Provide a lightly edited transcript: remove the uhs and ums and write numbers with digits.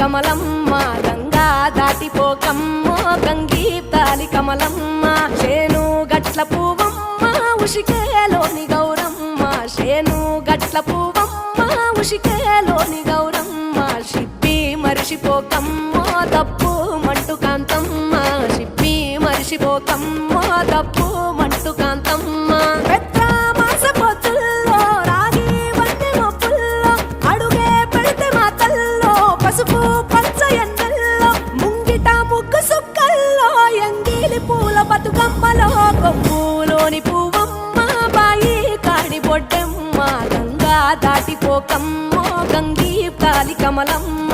కమలమ్మ గంగా దాటిపోకమ్మో గంగీ తాలి కమలమ్మ శేను గట్ల పువ్వమ్మ ఉషికేలోని గౌరమ్మ శేను గట్ల పువ్వమ్మ ఉషికేలోని గౌరమ్మ షిప్పి మరిషిపోకమ్మో తప్పు మంటు కాంతమ్మ షిప్పి మరిషిపోకమ్మో తప్పు మంటు కాంతమ్మ పసుపు పచ్చ ఎండల్లో ముంగిట ముగ్గు సుక్కల్లో ఎంగిలి పూల బతుకమ్మలో కొమ్ములోని పువ్వమ్మ బాయి కాడి బొడ్డమ్మ గంగా దాటిపోకమ్మో గంగీ కాలి కమలమ్మ